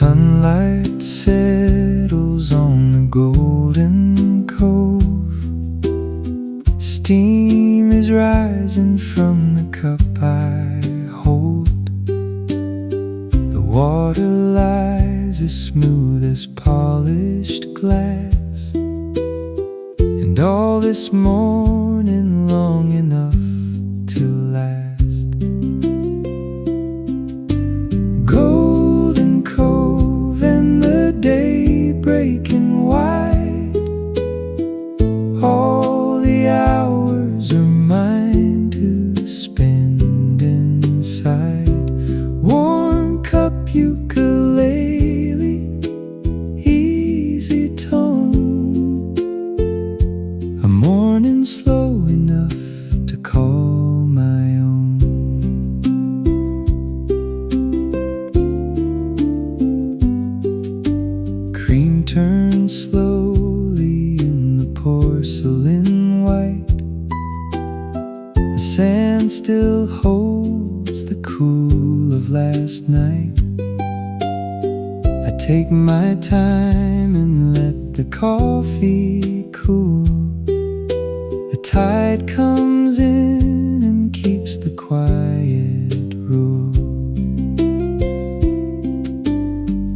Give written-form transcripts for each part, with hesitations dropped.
Sunlight settles on the golden cove. Steam is rising from the cup I hold. The water lies as smooth as polished glass, and all this morning long enough to last. Golden Cove and the day breaking wide, all the hours are mine to spend inside. Warm cup ukulele, easy tone, a morning slow enough to call my own. Cream turns slowly in the porcelain white. The sand still holds the cool of last night. I take my time and let the coffee cool. The tide comes in and keeps the quiet rule.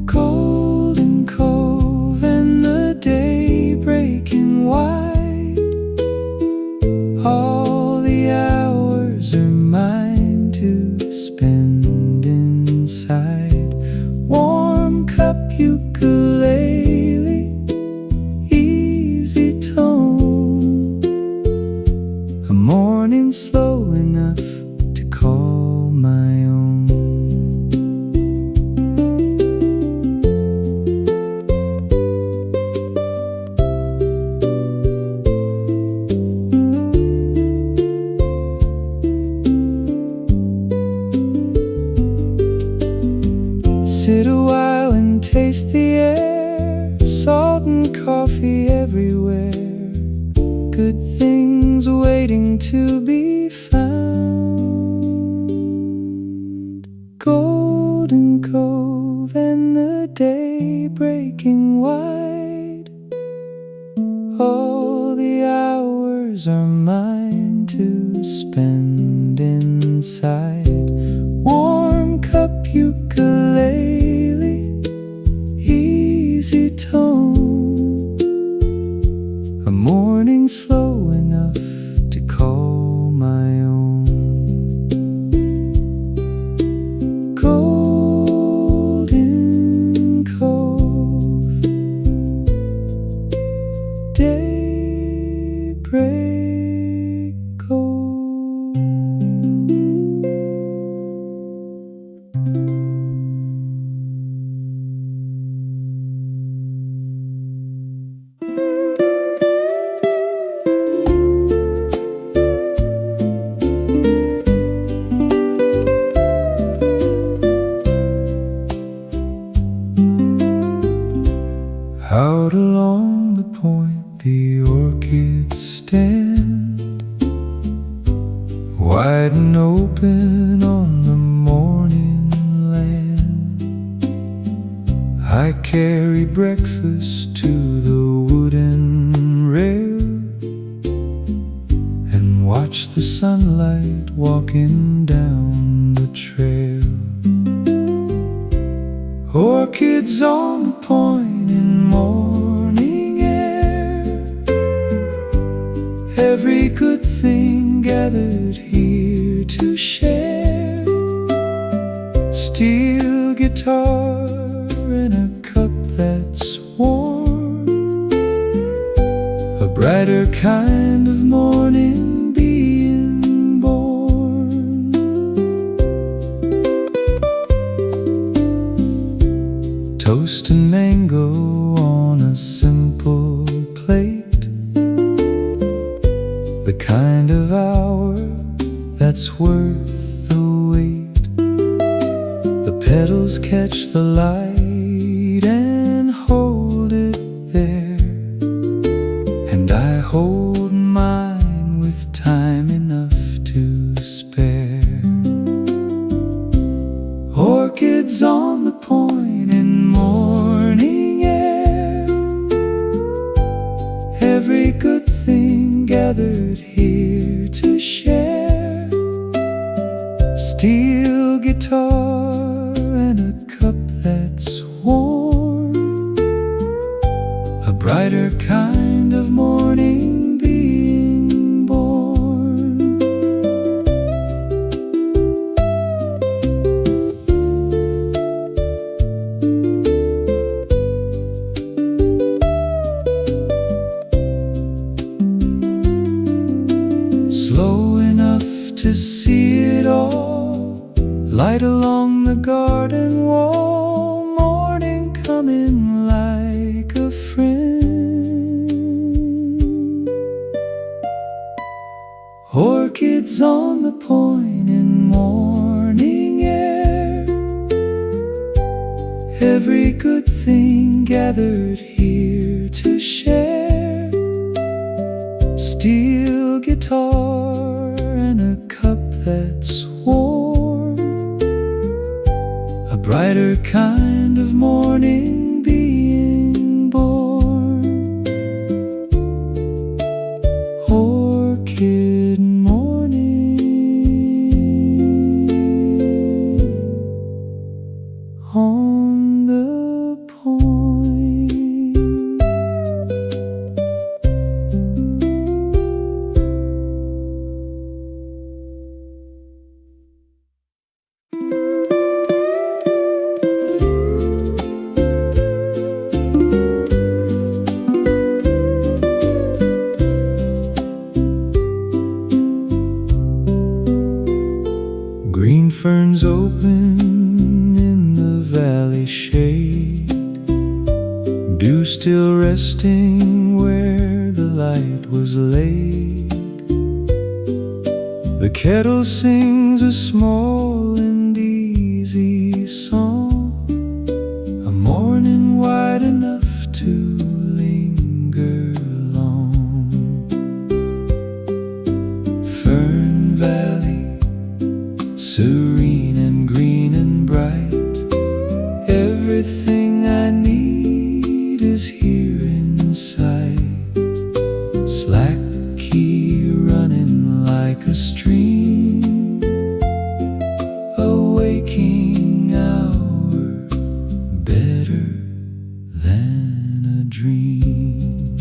Golden Cove and the day breaking wide, all the hours are mine to spend inside. Warm cup ukulele, easy tone, a morning slow enough to call my own. Sit a while and taste the air, salt and coffee everywhere, good things waiting to be found. Golden Cove and the day breaking wide, all the hours are mine to spend inside. Warm cup ukulele, easy tone, a morning slow enough to call my own. Golden Cove, Daybreak Cove. Out along the point the orchids stand, wide and open on the morning land. I carry breakfast to the wooden rail and watch the sunlight walking down the trail. Orchids on the point in morning air, every good thing gathered here to share. Steel guitar in a cup that's warm, a brighter kind of morning being born. Toast and mango on a simple plate, the kind of hour that's worth the wait. The petals catch the light and hold it there, and I hold mine with time enough to spare. Orchids on the point in morning gathered here to share. Steel guitar and a cup that's warm, a brighter kind of morning being born. Slow enough to see it all, light along the garden wall, morning coming like a friend. Orchids on the point in morning air, every good thing gathered here to share. Steel guitar and a cup that's warm, a brighter kind of morning being born. Orchid morning on the point. Green ferns open in the valley shade, dew still resting where the light was laid. The kettle sings a small and easy song, a morning wide enough to linger long. Fern Valley, serene and green and bright, everything I need is here in sight. Slack key running like a stream, a waking hour better than a dream.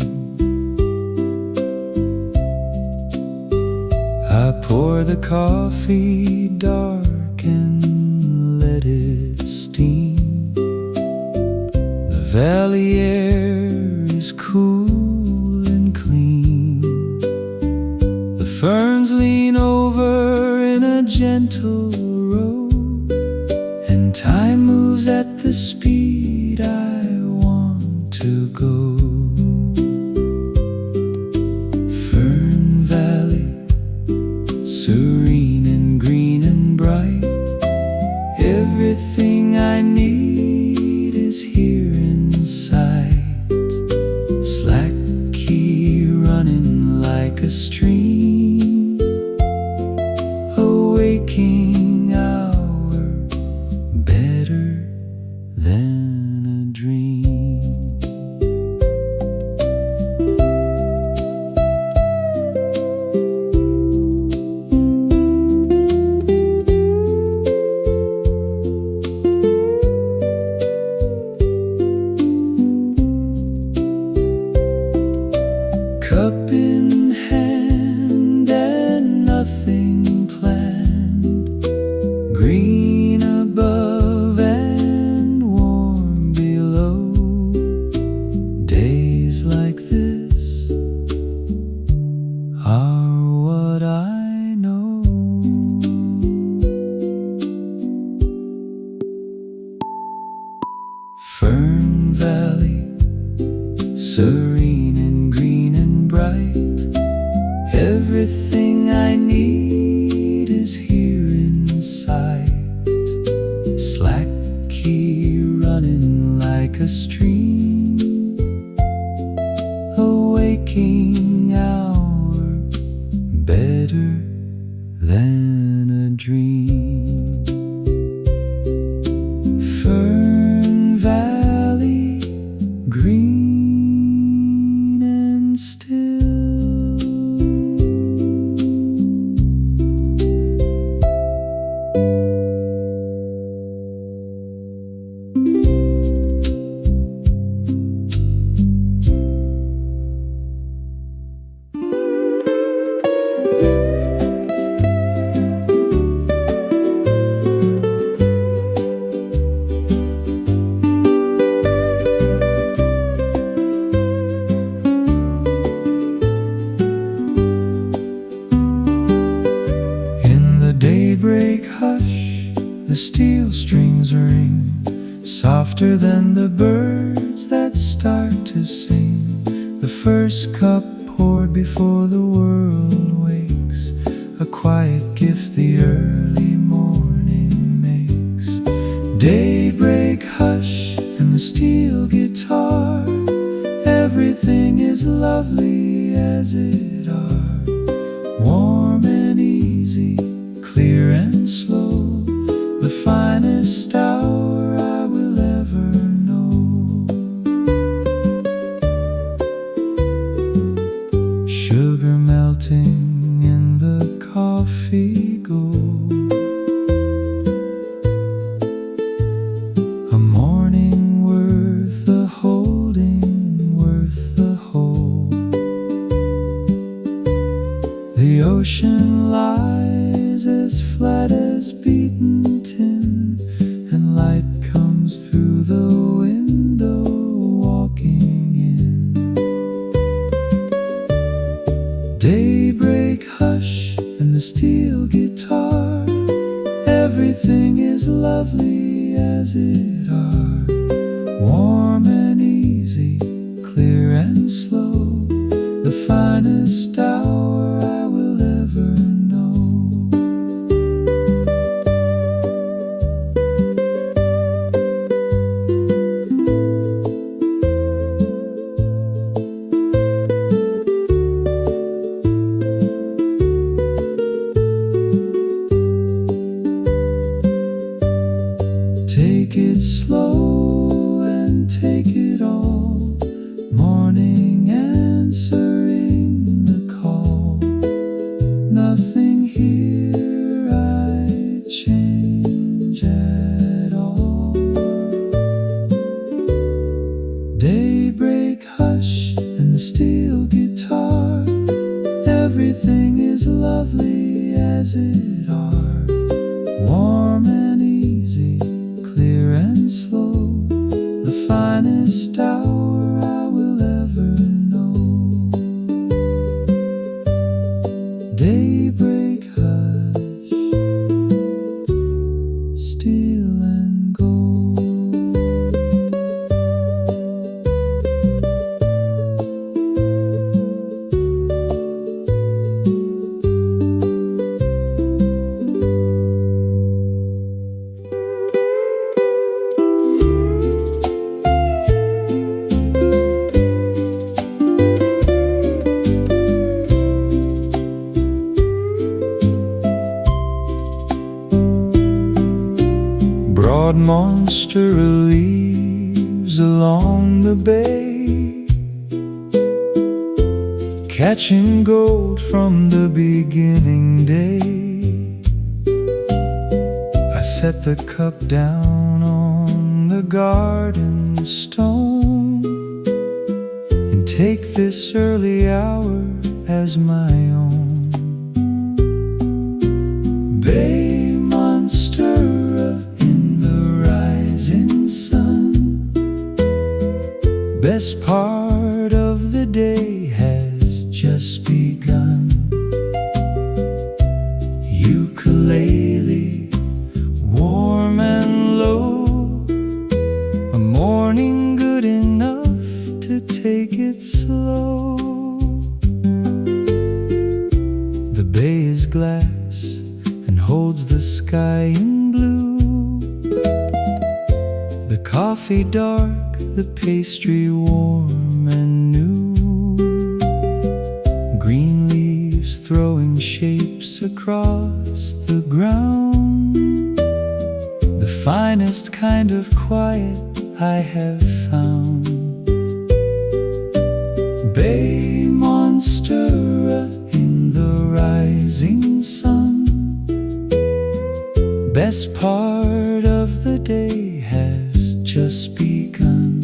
I pour the coffee dark and let it steam. The valley air is cool and clean. The ferns lean over in a gentle row, and time moves at the speed I want to go. Fern Valley, serene and green and bright, everything I need is here in sight. Slack key running like a stream, a waking hour better than a dream. Cup in hand and nothing planned, green above and warm below. Days like this are what I know. Fern Valley, serene and green and bright, everything I need is here in sight. Slack key running like a stream, a waking hour better than a dream. Fern Valley, green and still. and the birds that start to sing. The first cup poured before the world wakes, a quiet gift the early morning makes. Daybreak hush and the steel guitar, everything is lovely as it are. Warm and easy, clear and slow, the finest hour I will ever know. Sugar melting in the coffee gold, a morning worth the holding, worth the hold. The ocean lies as flat as beaten tin, and light comes through the window walking in. Daybreak hush and the steel guitar, everything is lovely as it are. Warm and easy, clear and slow, the finest hour I will ever know. Take it slow and take it all, morning answering the call. Nothing here I'd change at all. Daybreak hush and the steel guitar, everything is lovely as it are. Warm and easy, clear and slow, the finest hour I will ever know. Daybreak hush, steel and gold. Broad Monstera leaves along the bay, catching gold from the beginning day. I set the cup down on the garden stone and take this early hour as my own. Bay Monstera in the rising sun, best part of the day has just begun. Ukulele, warm and low, a morning good enough to take it slow. The bay is glass and holds the sky in blue, the coffee dark, the pastry warm and new. Green leaves throwing shapes across the ground, the finest kind of quiet I have found. Bay Monstera in the rising sun, best part of the day has just begun.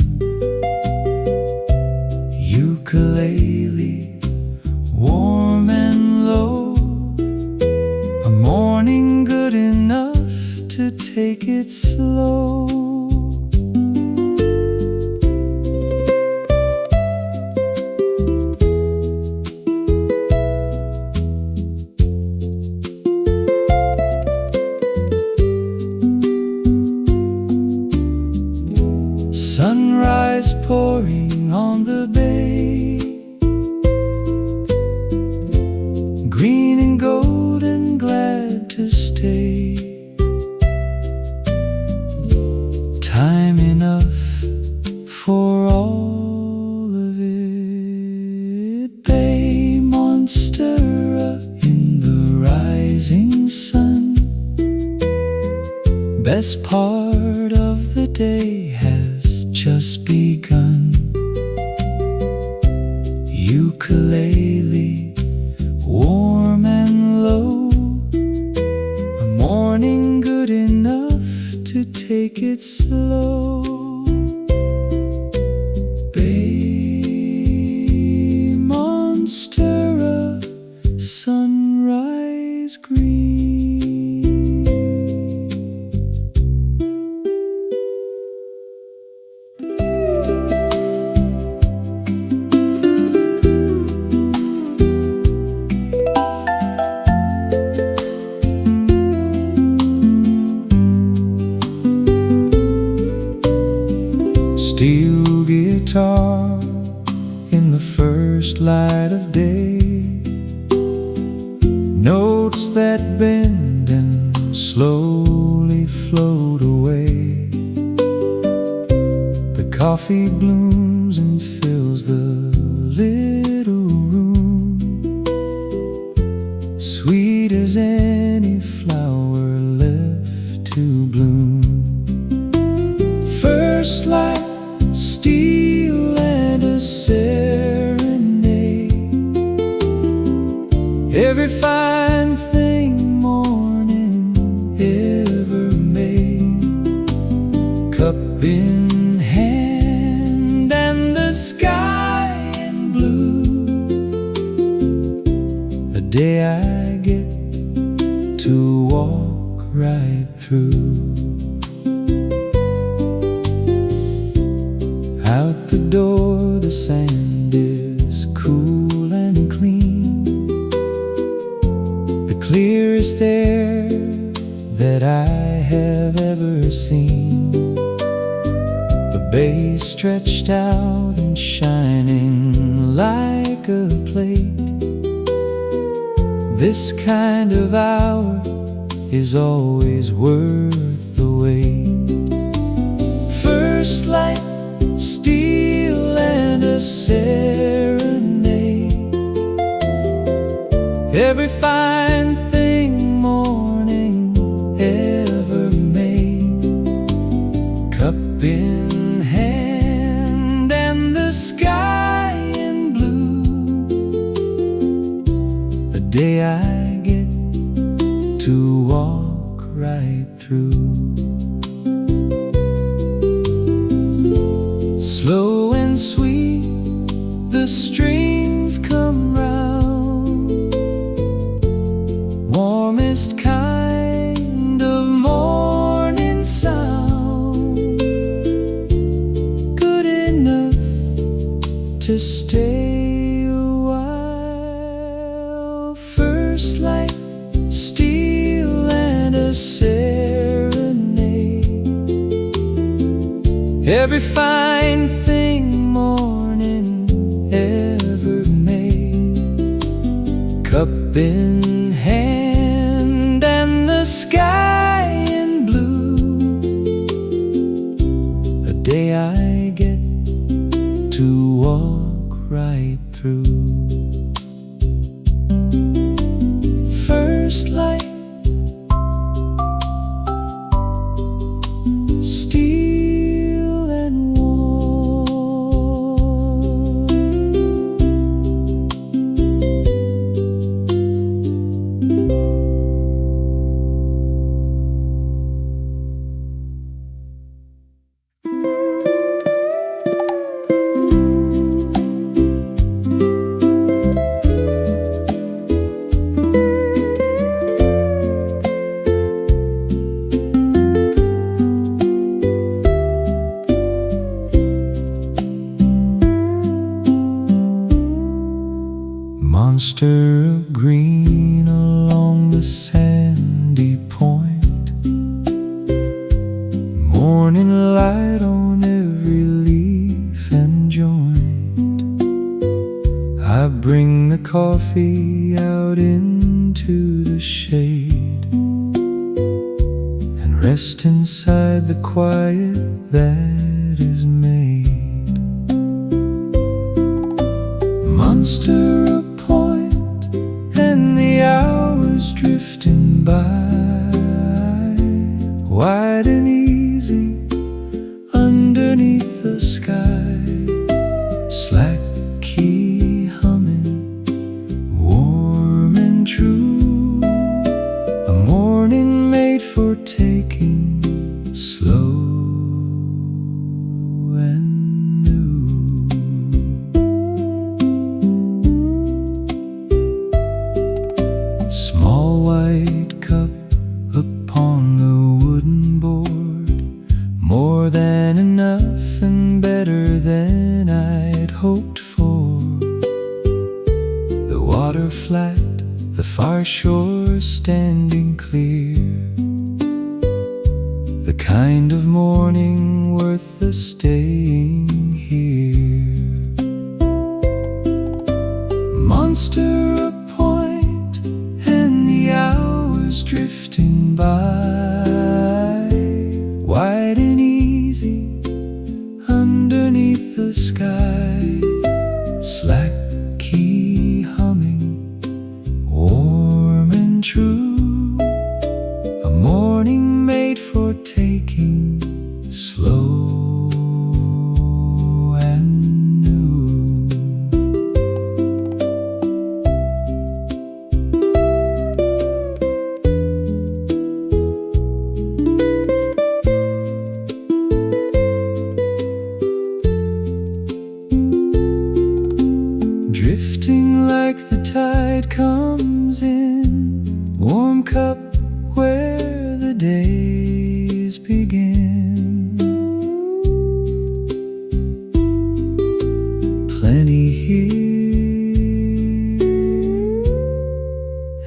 Ukulele, warm and low, a morning good enough to take it slow. Sunrise pouring on the bay, green and gold and glad to stay. Time enough for all of it. Bay Monstera in the rising sun. Best part of the day has just begun. Ukulele, warm and low, a morning good enough to take it slow. Bay Monstera, sunrise green. Steel guitar in the first light of day, notes that bend and slowly float away. The coffee blooms and fills the little room, sweet as any flower left to bloom. First light, steel and a serenade, every fine thing morning ever made. Cup in hand and the sky in blue, a day I get to walk right through. Out the door the sand is cool and clean, the clearest air that I have ever seen. The bay stretched out and shining like a plate. This kind of hour is always worth the wait. First light, steel and a serenade, every fine thing morning ever made. Cup in hand and the sky in blue, a day I get to walk right through. Slow and sweet, the strings come round, warmest kind of morning sound, good enough to stay a while. First light, steel and a serenade, every fine thing morning ever made. Cup in hand and the sky in blue, a day I get to walk right through. First light, steel and warm. Monstera green along the sandy point, morning light on every coffee out into the shade and rest inside the quiet that is made. Monstera Point and the hours drifting by, wide and easy underneath the sky, slack key humming, warm and true, a morning made for taking, slow and new. Small white cup upon the wooden board, more than enough and better than I'd hoped for. The water flat, the far shore standing clear, the kind of morning worth the staying here. Monstera Point and the hours drifting by, wide and easy underneath the sky, slack key humming, warm and true, a morning made for taking, slow and new. Drifting like the tide comes in, warm cup where the days begin. Plenty here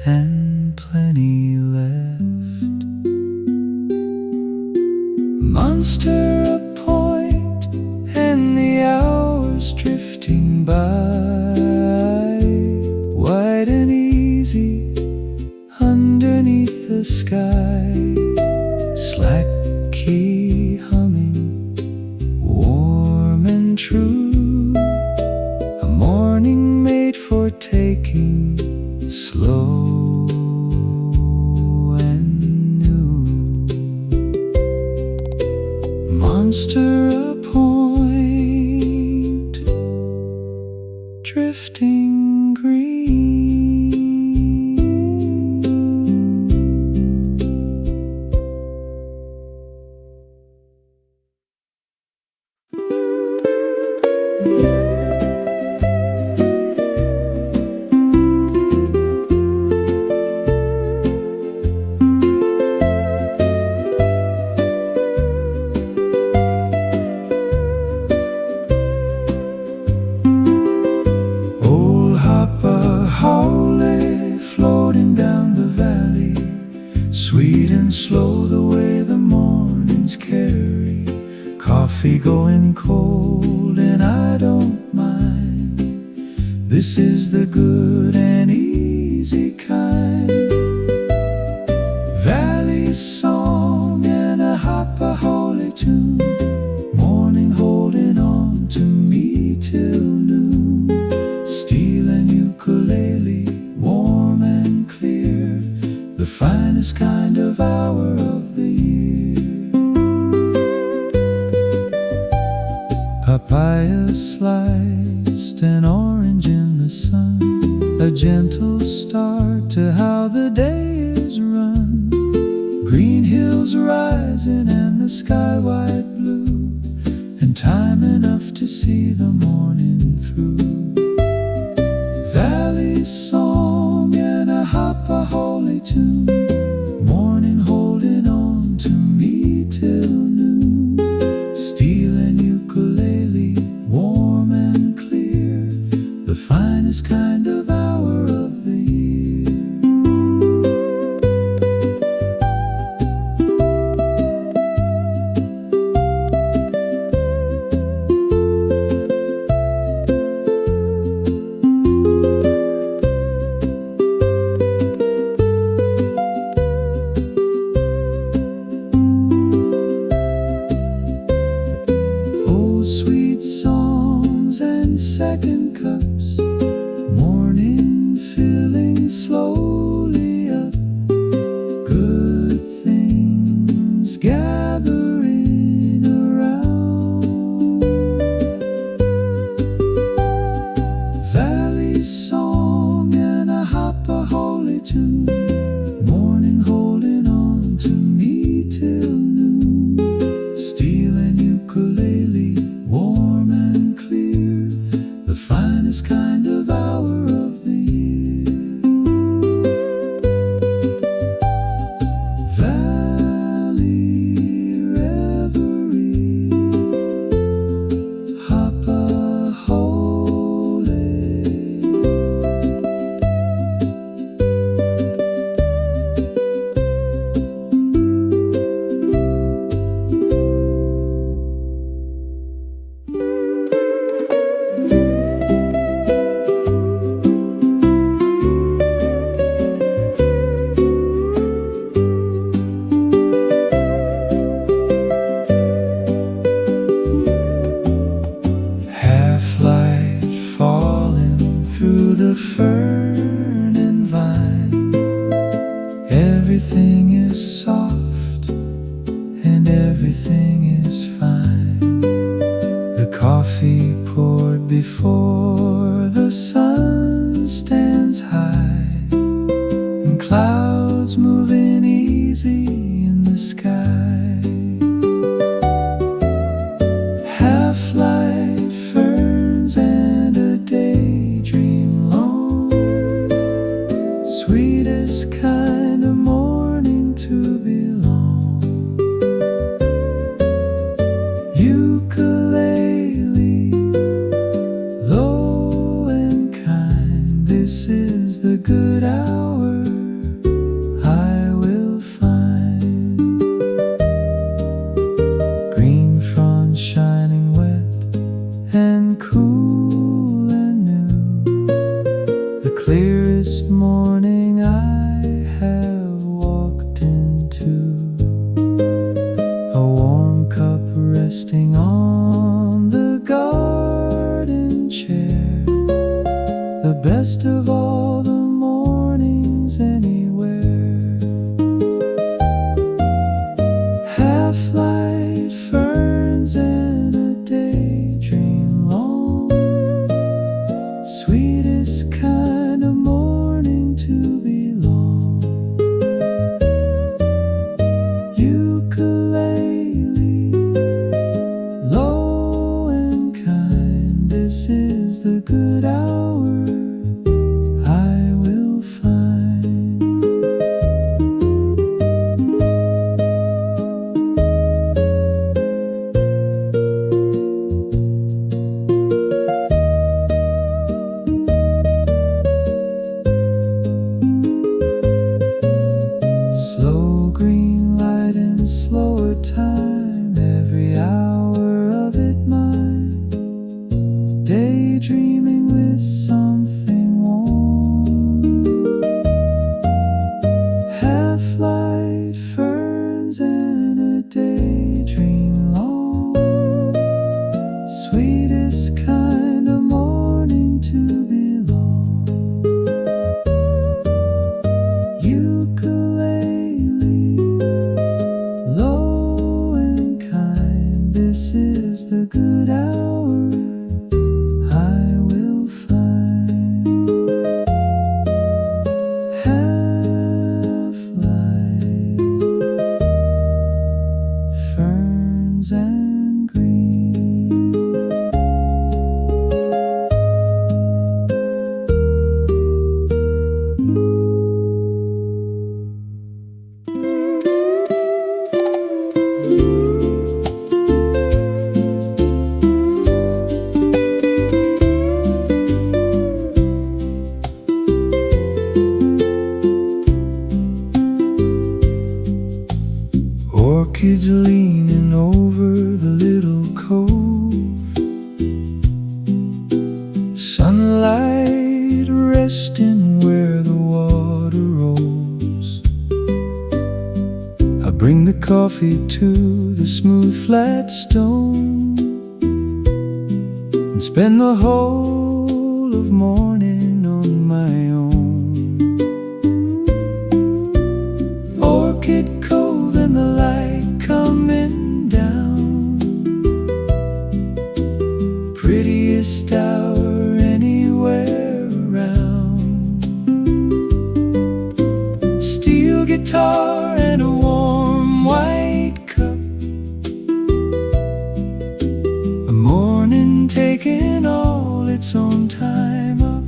and plenty left. Monstera Point and the hours drifting by, wide and easy underneath the sky, slack key humming, warm and true, a morning made for taking, slow and new. Monstera Point, drifting green. Old Hapa, Haole, floating down the valley, sweet and slow the way the mornings carry. Coffee going cold and I don't mind. This is the good and easy kind. Valley song and a Hapa Haole tune, morning holding on to me till noon. Steel and ukulele, warm and clear, the finest kind of hour of the year. Papaya sliced, an orange in the sun, a gentle start to how the day is run. Green hills rising and the sky wide blue, and time enough to see the morning through. Valley song and a Hapa Haole tune, morning holding on to me till noon. Steel and ukulele, warm and clear, the finest kind of hour of the year. second cups, morning filling slowly up. Good things gathering around. Valley song and a Hapa holy tune. Morning holding on to me till noon. Steel and ukulele, warm and clear, the finest kind of hour of the year. Valley Reverie, Hapa Haole. Half-light falling through the fern and vine. Everything is soft and everything is fine. The coffee poured before the sun stands high, and clouds moving easy in the sky. Half-light ferns and a daydream long, sweetest kind of morning to belong. Ukulele, low and kind, this is the good hour I will find. Green fronds shining wet and cool and new, the clearest morning I have walked into. A warm cup resting on the garden chair, the best of all the mornings anywhere. Half-light ferns and a daydream long, sweetest kind of morning to belong. Ukulele, low and kind, this is the good hour I will find. Slow green light and slower time, every hour of it mine. Daydreaming with something warm. Half-light ferns and a daydream long, sweetest kind of morning to belong. Ukulele, low and kind, this is the good hour I will find. Half-light ferns and green. Orchids leaning over the little cove, sunlight resting where the water rolls. I bring the coffee to the smooth flat stone and spend the whole of morning on my own. Orchid Cove and the light coming down, prettiest hour anywhere around. Steel guitar and a warm white cup, a morning taking all its own time up.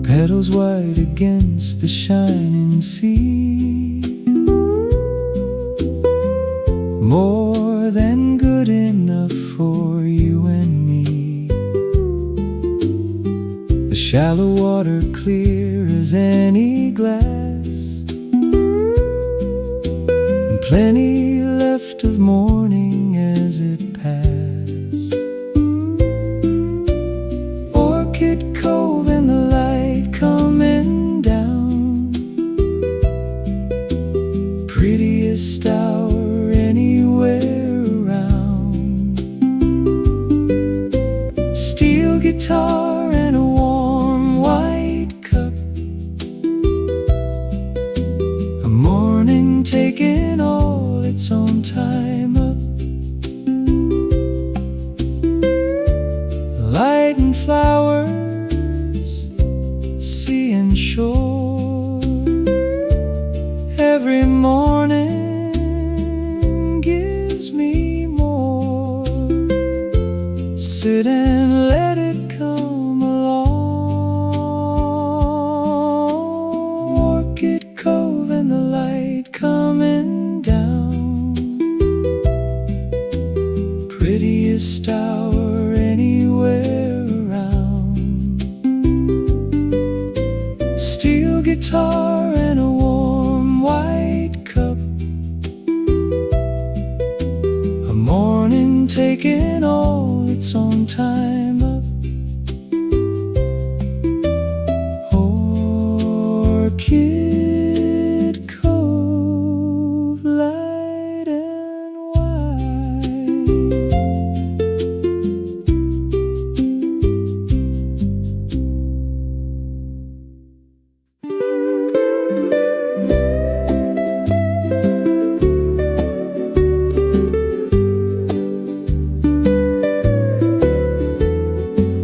Petals white against the shining sea, more than good enough for you and me. The shallow water clear as any glass, and plenty left of morning as it passed. Orchid Cove and the light coming down, prettiest hour anywhere around. Steel guitar and a warm white cup, a morning taking all its own time up. Light and flowers, sea and shore, every morning gives me more. Sit and let it come along. Orchid Cove and the light coming down, prettiest hour anywhere around. Steel guitar and a warm white cup, a morning taking all its own time up. Orchid Cove, light and wide.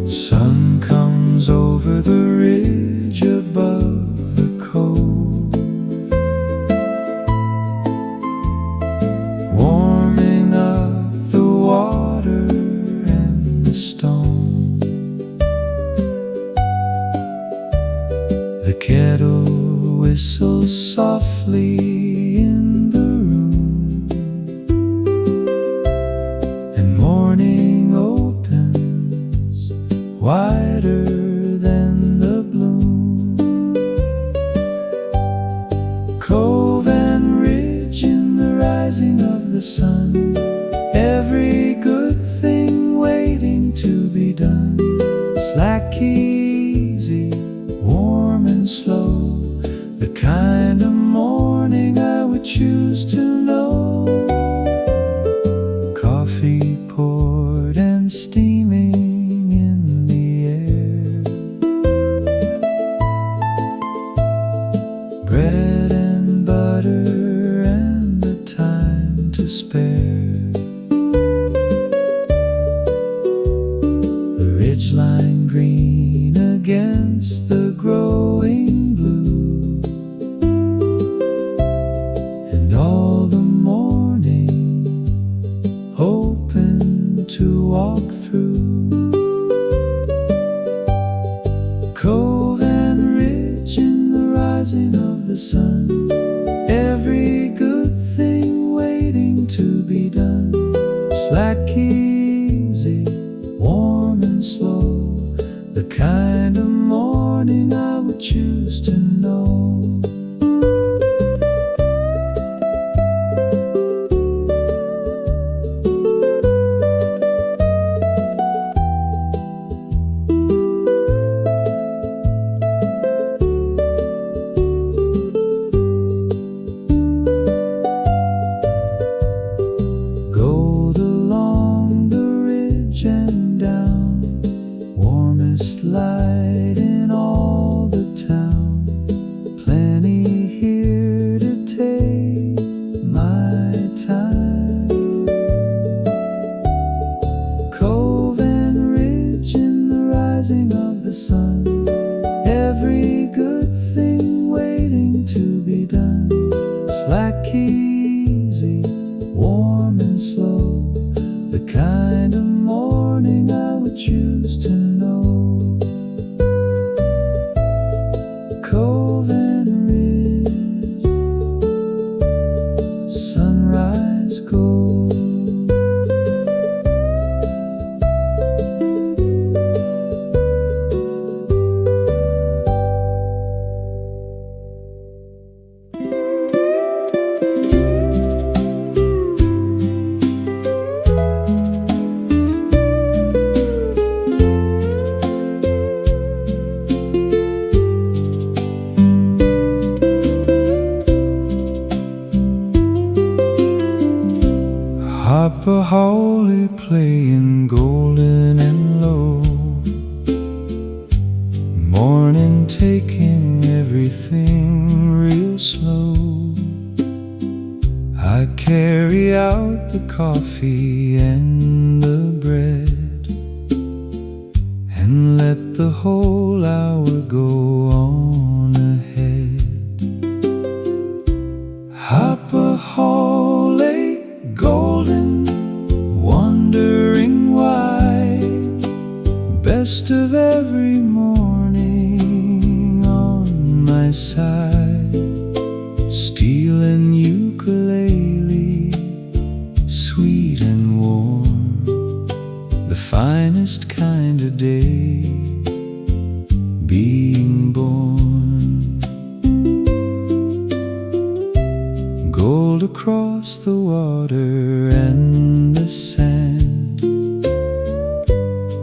Sun comes over the ridge above the cove, warming up the water and the stone. The kettle whistles softly in the room, and morning opens wider than the bloom. Cove and ridge in the rising of the sun, every good thing waiting to be done. Slack, easy, warm and slow, the kind of morning I would choose to know. Coffee poured and steaming in the air, bread and butter and the time to spare. The ridgeline green against the growing blue, and all the morning open to walk through. Cove and ridge in the rising of the sun, every good thing waiting to be done. Slack, easy, warm and slow, the kind of morning I would choose to know. Gold along sun, every good thing waiting to be done. Slack, easy, warm and slow, the kind of morning I would choose to know. Cove and ridge, sunrise gold. Hapa, Haole playing golden and low, morning taking everything real slow. I carry out the coffee and the bread, and let the whole hour go on ahead. Hapa, Haole, golden, wandering wide, best of every morning on my side. Steel and ukulele, sweet and warm, the finest kind of day, being born. Gold across the water and the sand,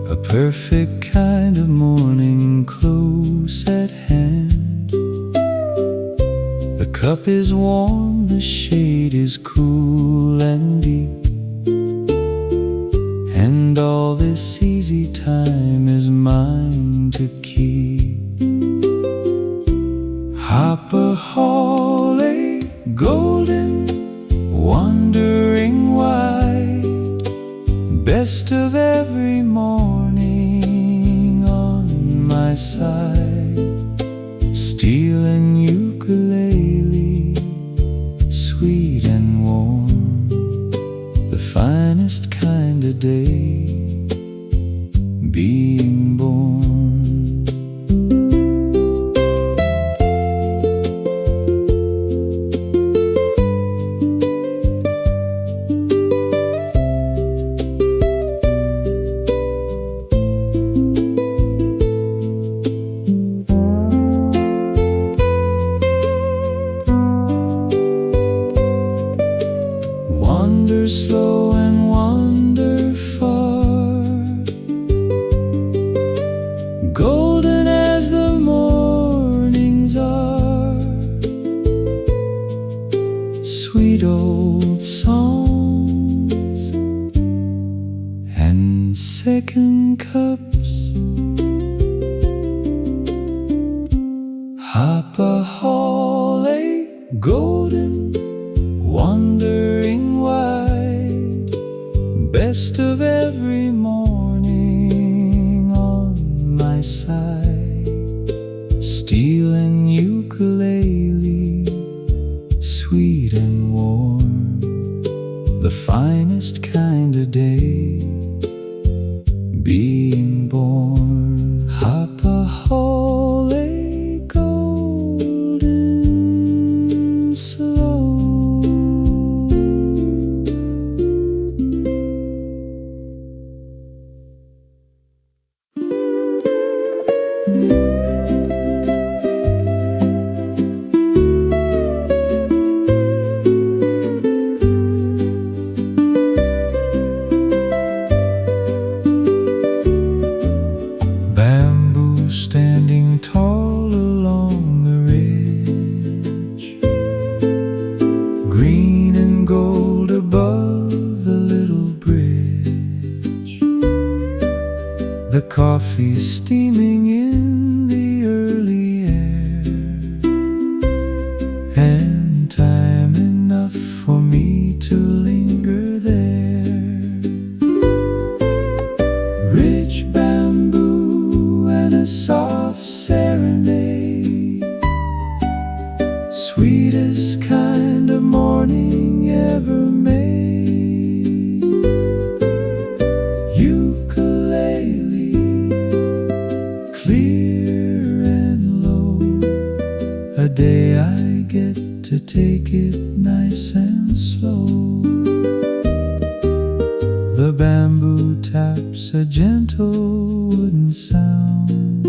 a perfect kind of morning close at hand. The cup is warm, the shade is cool and deep, and all this easy time is mine to keep. Hapa, Haole, golden, wandering wide, best of every morning on my side. Steel and ukulele, sweet and warm, the finest kind of day, being born. Wander slow and wander far, golden as the mornings are. Sweet old songs and second cups. Hapa, Haole, golden, wandering wide, best of every morning on my side. Steel and ukulele, sweet and warm, the finest kind of day, being born. Hapa, Haole, golden slow. Bamboo standing tall along the ridge, green and gold above the little bridge. The coffee steaming in the early air, and time enough for me to linger there. Rich bamboo and a The bamboo taps a gentle wooden sound,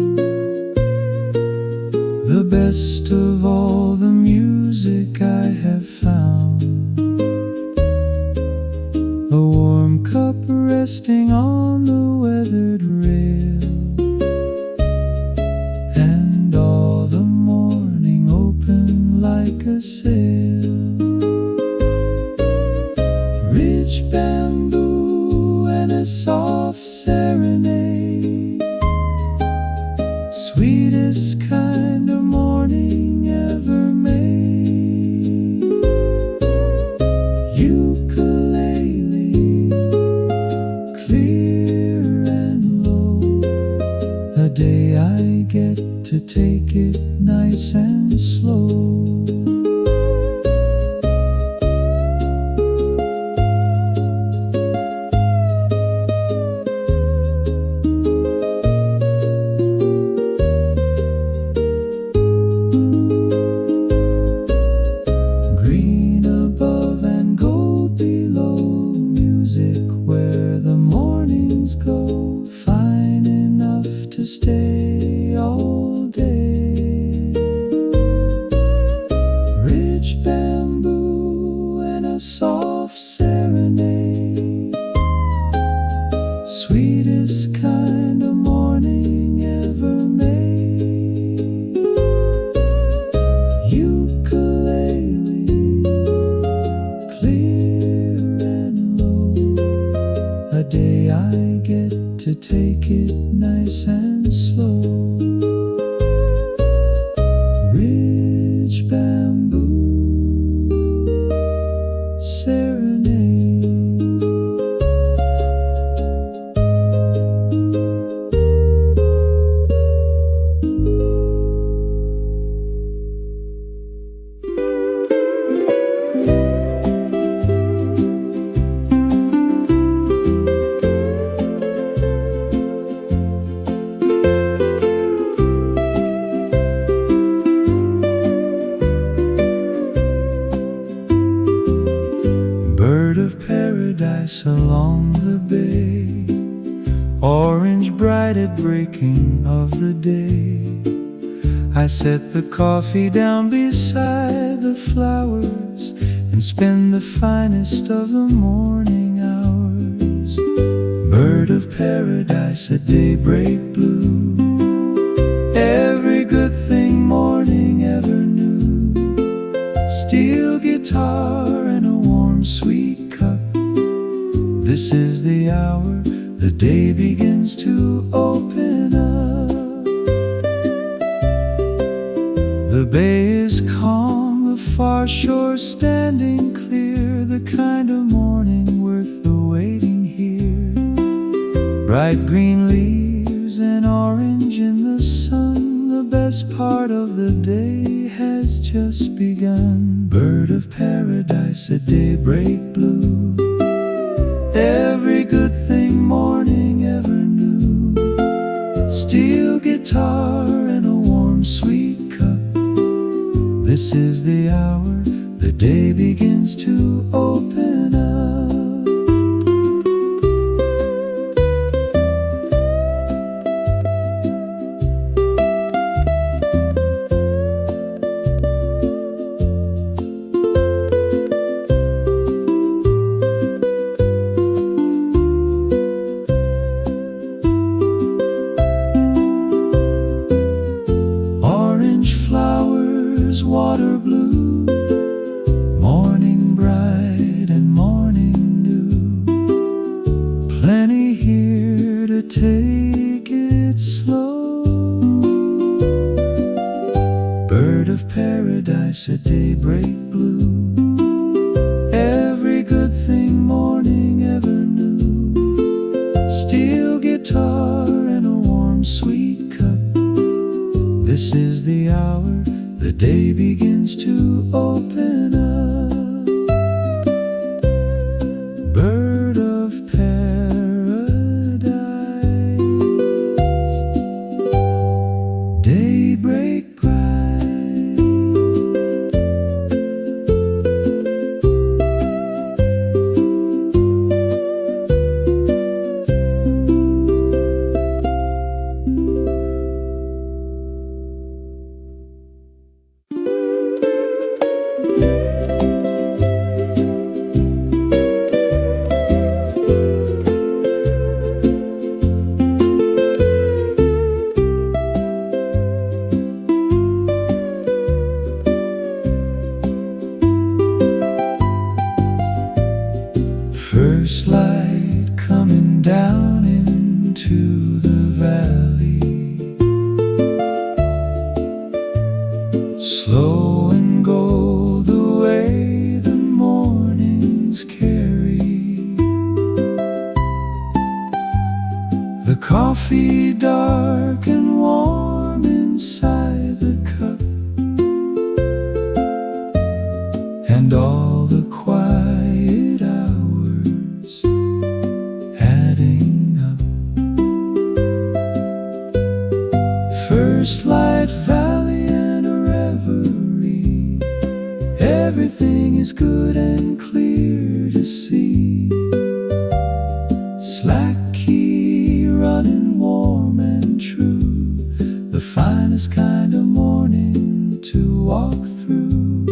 the best of all the music I have found. A warm cup resting on the weathered rail, and all the morning open like a sail. Rich bamboo and a soft serenade, sweetest kind of morning ever made. Ukulele, clear and low, a day I get to take it nice and slow. To stay all day. Rich bamboo and a soft serenade, sweetest kind of morning ever made. Ukulele, clear and low, a day I get to take it nice and slow. Rich bamboo serenade. Bird of paradise along the bay, orange bright at breaking of the day. I set the coffee down beside the flowers and spend the finest of the morning hours. Bird of paradise at daybreak blue, every good thing morning ever knew. Steel guitar and a warm sweet cup, this is the hour the day begins to open up. The bay is calm, the far shore standing clear, the kind of morning worth the waiting here. Bright green leaves and orange in the sun, the best part of the day has just begun. Bird of paradise at daybreak blue, every good thing morning ever knew. Steel guitar and a warm sweet cup, this is the hour the day begins to open up. Water blue, morning bright and morning new. Plenty here to take it slow. Bird of paradise at daybreak blue, every good thing morning ever knew. Steel guitar and a warm sweet cup, this is the hour the day begins to open up. Bird of paradise, daybreak bright. coming down into the valley. Slow and gold the way the mornings carry. The coffee dark and warm inside the cup, and all the quiet hours adding up. First light valley and a reverie. Everything is good and clear to see. Slack key running warm and true, the finest kind of morning to walk through.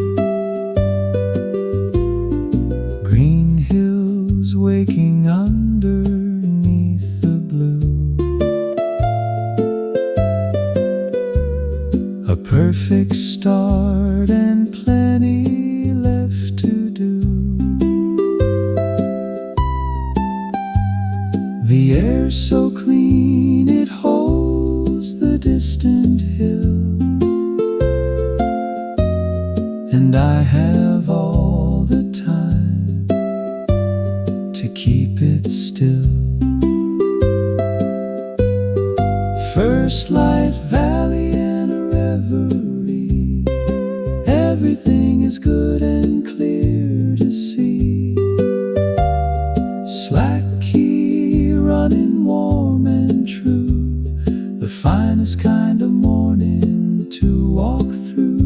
Green hills waking underneath the blue, a perfect start and plenty left to do. The air's so clean it holds the distant hill, and I have all the time to keep it still. First light valley and a reverie. Everything is good and clear to see. Slack key running warm and true, the finest kind of morning to walk through.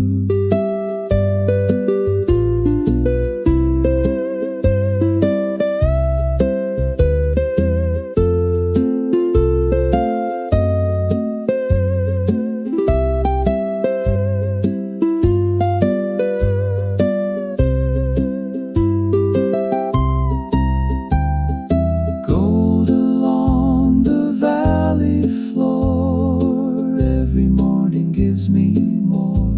Gold along the valley floor, every morning gives me more.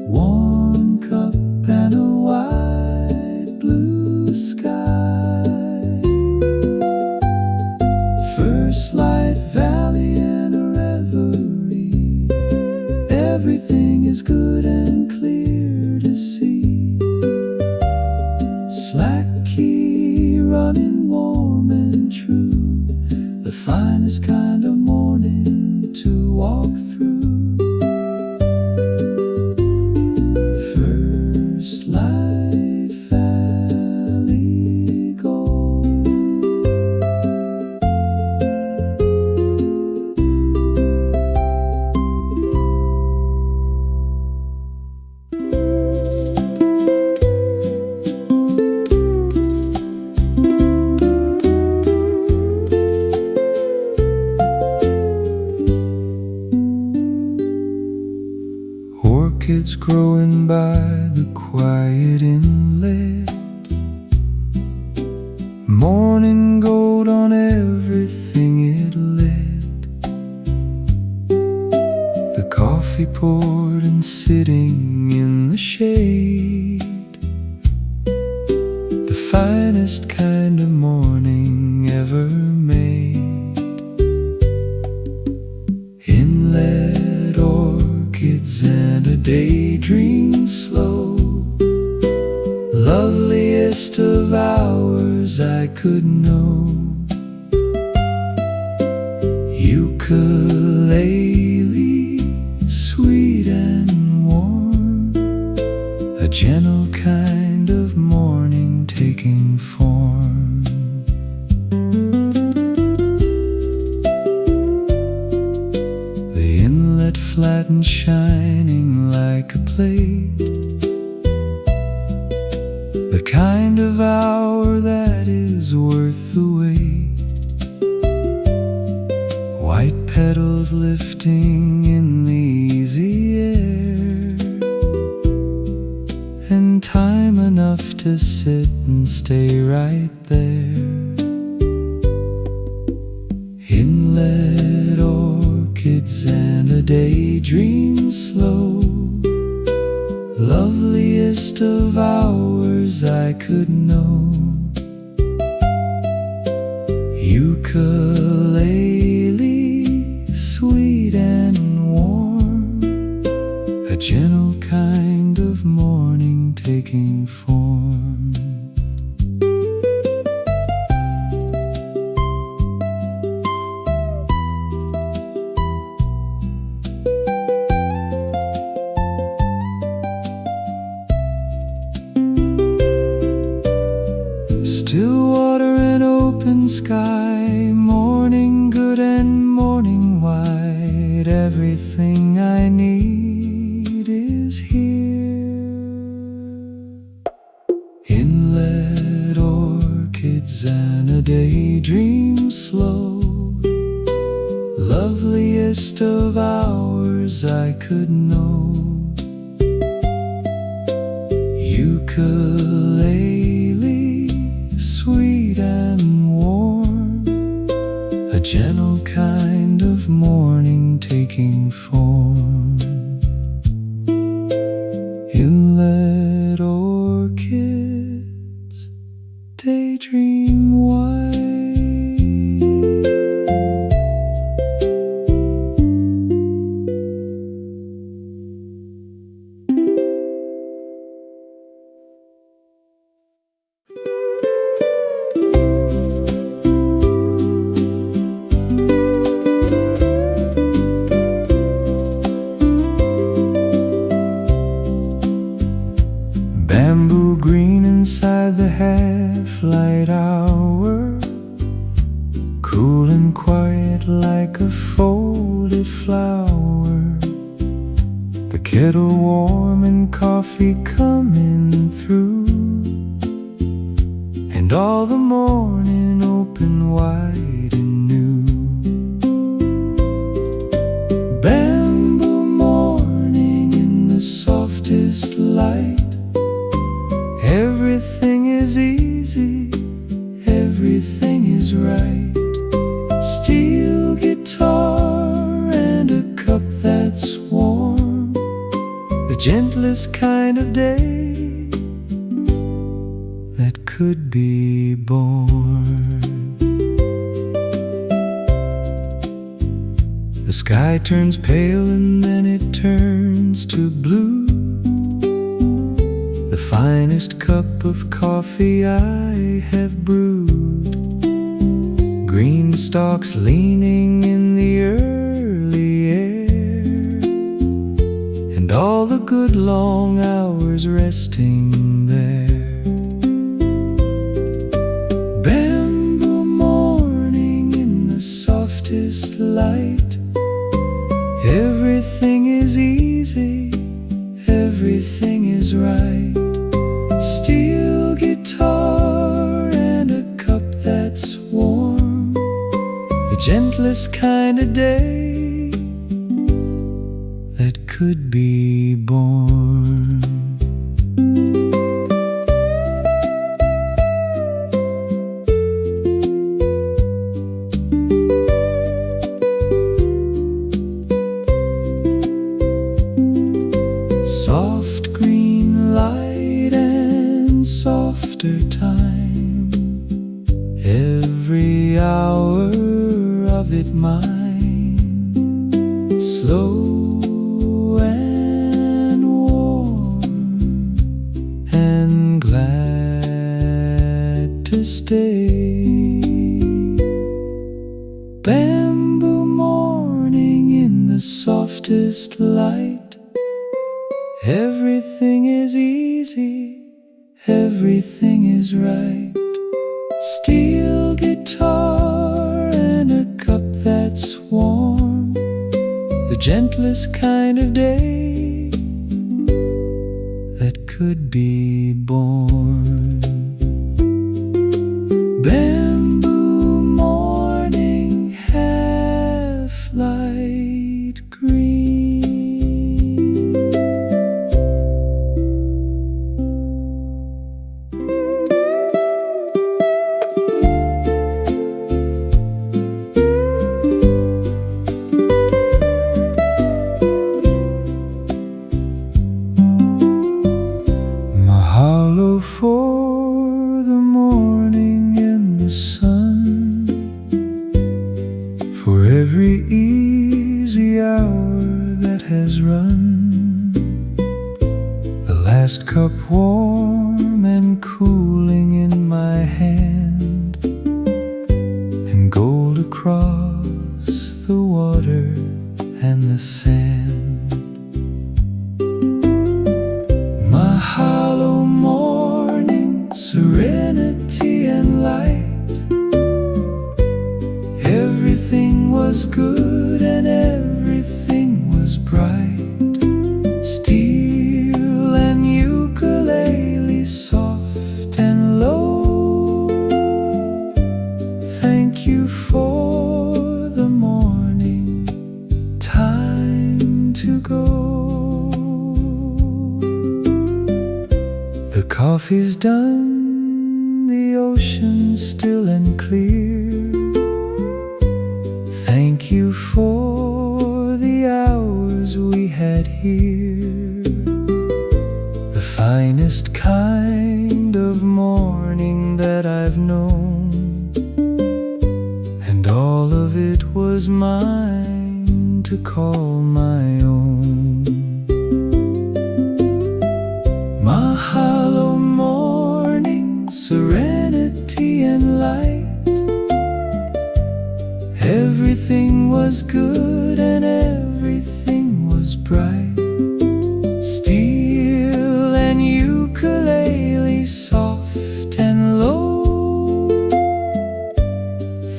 Warm cup and a wide blue sky. First light valley and a reverie. Everything is good and clear to see. Slack key running warm and true, the finest kind of morning to walk through. First light valley gold. Orchids growing by the quiet inlet. Morning gold on everything it lit. The coffee poured and sitting in the shade. The finest kind of morning ever made. Inlet orchids and a daydream slow, loveliest of hours I could know. Ukulele, sweet and warm, a gentle kind of morning taking form. The inlet flat and shining like a plate, the kind of hour that is worth the wait. White petals lifting in the easy air, and time enough to sit and stay right there. Inlet orchids and a daydream slow, loveliest of hours I could know. Ukulele, sweet and warm, a gentle kind of morning taking form. Still water and open sky, morning good and morning white, everything I need is here. Inlet, orchids and a daydream slow, loveliest of hours I could know. Ukulele, sweet and warm, a gentle kind of morning taking form. Inlet, orchids, daydream white. Bamboo green inside the half-light hour, cool and quiet like a folded flower. The kettle warm and coffee coming through, and all the morning open wide and new. Bamboo morning in the softest light, everything is easy, everything is right. Steel guitar and a cup that's warm, the gentlest kind of day that could be born. The sky turns pale and then it turns to blue, the finest cup of coffee I have brewed. Green stalks leaning in the early air, and all the good long hours resting there. Bamboo morning in the softest light, everything is easy, everything is right. Steel guitar and a cup that's warm, the gentlest kind of day that could be born. Soft green light and softer time, every hour of it mine, slow and warm and glad to stay. Bamboo morning in the softest light, everything is easy, everything is right. Steel guitar and a cup that's warm, the gentlest kind of day that could be born. Bamboo morning, half-light green. Mahalo for the morning and the sun, cup warm and cooling in my hand, and gold across the water and the sand. Mahalo morning, serenity and light. Everything was good and everything was bright. Steel and ukulele, soft and low. Thank you for the morning, time to go. The coffee's done, the ocean's still and clear. Thank you for the hours we had here, the finest kind of morning that I've known, and all of it was mine to call my own. Mahalo morning, serenity and light. Everything was good and everything was bright. Steel and ukulele, soft and low.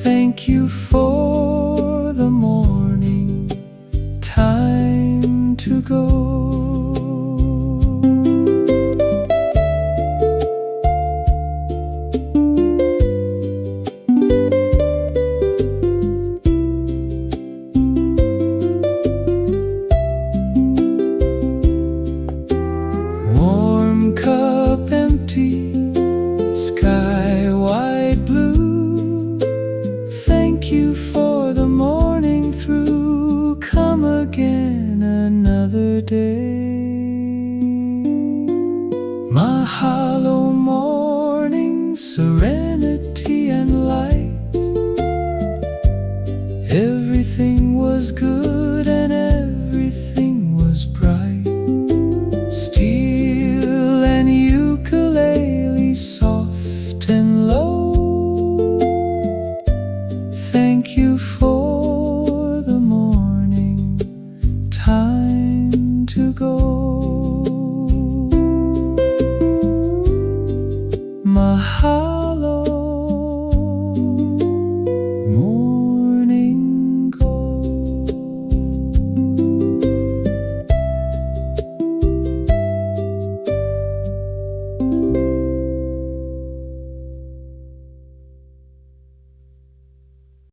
Thank you for the morning, time to go. Cup empty, sky wide blue. Thank you for the morning through. Come again another day. Mahalo morning, serenity and light. Everything was good